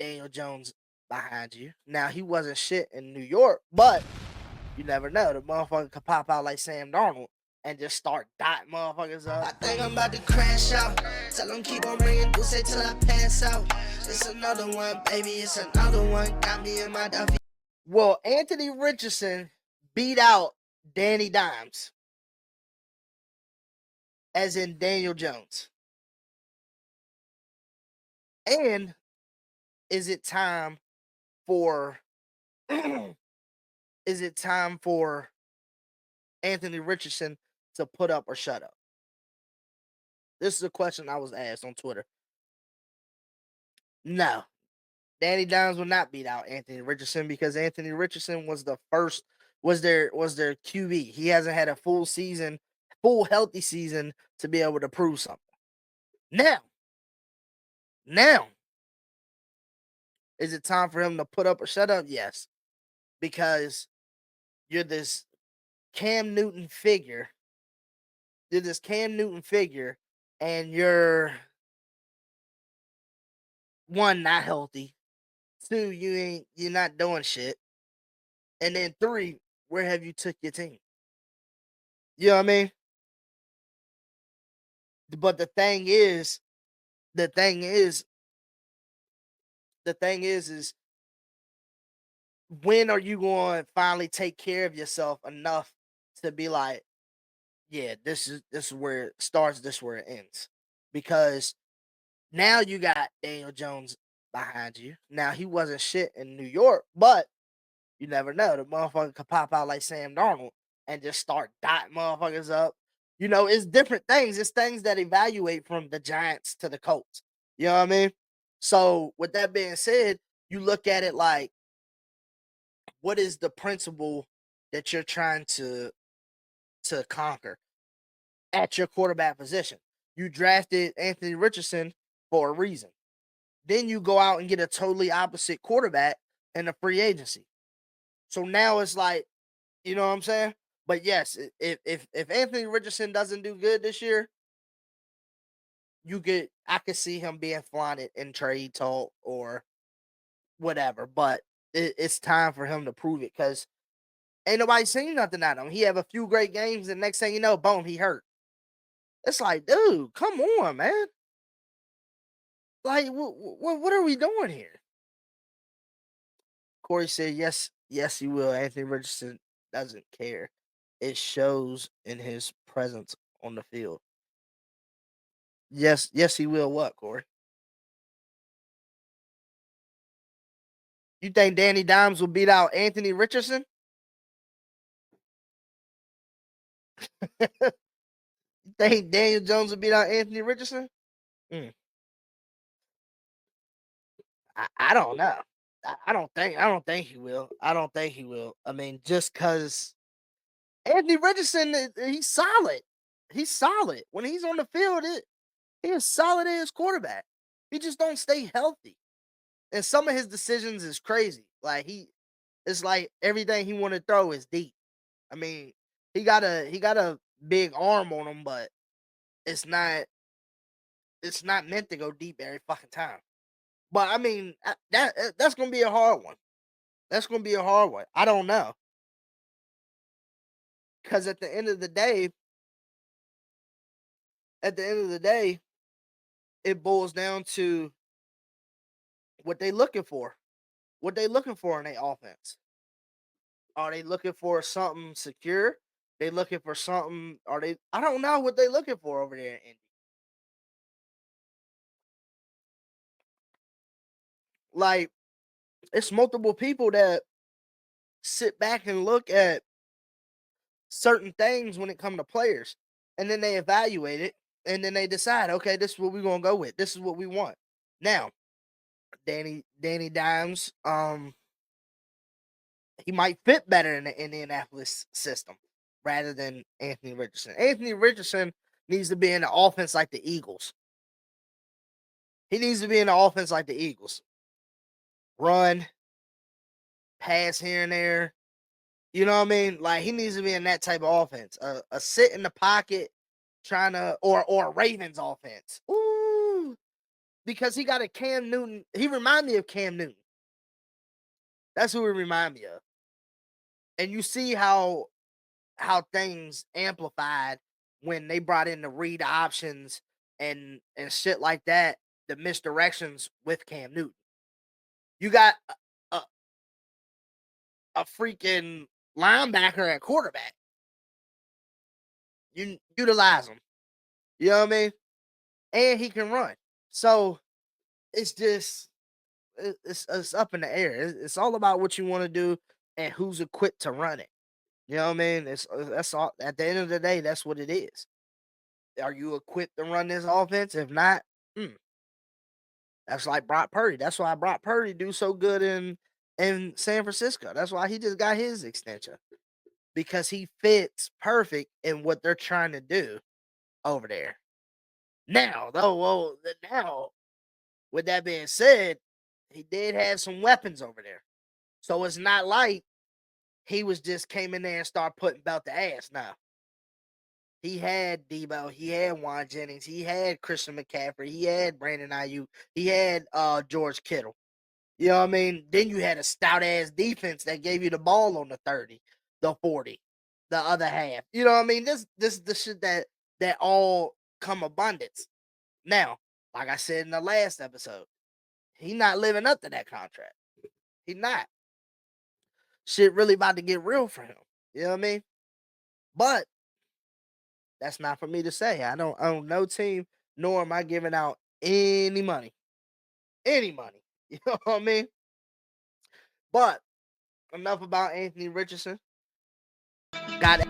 Daniel Jones behind you. Now, he wasn't shit in New York, but you never know. The motherfucker could pop out like Sam Darnold and just start dotting motherfuckers up. I think I'm about to crash out. Tell them keep on ringing, do say till I pass out. It's another one, baby, it's another one. Got me in my Duffy. Well, Anthony Richardson beat out Danny Dimes, as in Daniel Jones. And is it time for Anthony Richardson to put up or shut up? This is a question I was asked on Twitter. No, Danny Dimes will not beat out Anthony Richardson because Anthony Richardson was their QB. He hasn't had a full healthy season to be able to prove something. Now, is it time for him to put up or shut up? Yes, because you're this Cam Newton figure. And you're one, not healthy. Two, you're not doing shit. And then three, where have you took your team? You know what I mean? But the thing is, when are you going to finally take care of yourself enough to be like, yeah, this is where it starts, this is where it ends? Because now you got Daniel Jones behind you. Now, he wasn't shit in New York, but you never know. The motherfucker could pop out like Sam Darnold and just start dotting motherfuckers up. You know, it's different things. It's things that evaluate from the Giants to the Colts. You know what I mean? So, with that being said, you look at it like, what is the principle that you're trying to conquer at your quarterback position? You drafted Anthony Richardson for a reason. Then you go out and get a totally opposite quarterback in a free agency. So now it's like, you know what I'm saying? But yes, if Anthony Richardson doesn't do good this year, I could see him being flaunted in trade talk or whatever. But it's time for him to prove it because ain't nobody seen nothing out of him. He have a few great games, and next thing you know, boom, he hurt. It's like, dude, come on, man. Like, what are we doing here? Corey said, yes, he will. Anthony Richardson doesn't care. It shows in his presence on the field. Yes, he will. What, Corey? You think Danny Dimes will beat out Anthony Richardson? You think Daniel Jones will beat out Anthony Richardson? Mm. I don't know. I don't think he will. I don't think he will. I mean, just because Anthony Richardson, he's solid. He's solid when he's on the field. He is solid as quarterback. He just don't stay healthy, and some of his decisions is crazy. Like it's like everything he want to throw is deep. I mean, he got a big arm on him, but it's not meant to go deep every fucking time. But I mean, that's gonna be a hard one. That's gonna be a hard one. I don't know, because at the end of the day, it boils down to what they looking for. What they looking for in their offense? Are they looking for something secure? They looking for something? Are they? I don't know what they looking for over there in Indy. Like, it's multiple people that sit back and look at certain things when it comes to players, and then they evaluate it, and then they decide, okay, this is what we're gonna go with. This is what we want. Now, Danny Dimes, he might fit better in the Indianapolis system rather than Anthony Richardson. Anthony Richardson needs to be in the offense like the Eagles. He needs to be in the offense like the Eagles. Run, pass here and there. You know what I mean? Like, he needs to be in that type of offense. A sit in the pocket trying to, or a Ravens offense. Ooh. because he got a Cam Newton. He remind me of Cam Newton. That's who he remind me of. And you see how things amplified when they brought in the read options and shit like that, the misdirections with Cam Newton. You got a, a freaking linebacker at quarterback. You utilize him. You know what I mean? And he can run. So it's just it's up in the air. It's all about what you want to do and who's equipped to run it. You know what I mean? That's all. At the end of the day, that's what it is. Are you equipped to run this offense? If not, hmm, that's like Brock Purdy. That's why Brock Purdy do so good in San Francisco. That's why he just got his extension because he fits perfect in what they're trying to do over there. Now, though, now with that being said, he did have some weapons over there, so it's not like he was just came in there and start putting belt to ass. Now he had Debo, he had Juan Jennings, he had Christian McCaffrey, he had Brandon Ayuk, he had George Kittle. You know what I mean? Then you had a stout ass defense that gave you the ball on the 30, the 40, the other half. You know what I mean? This is the shit that all come abundance. Now, like I said in the last episode, he not living up to that contract. He not. Shit really about to get real for him. You know what I mean? But that's not for me to say. I don't own no team, nor am I giving out any money. Any money. You know what I mean? But enough about Anthony Richardson. Got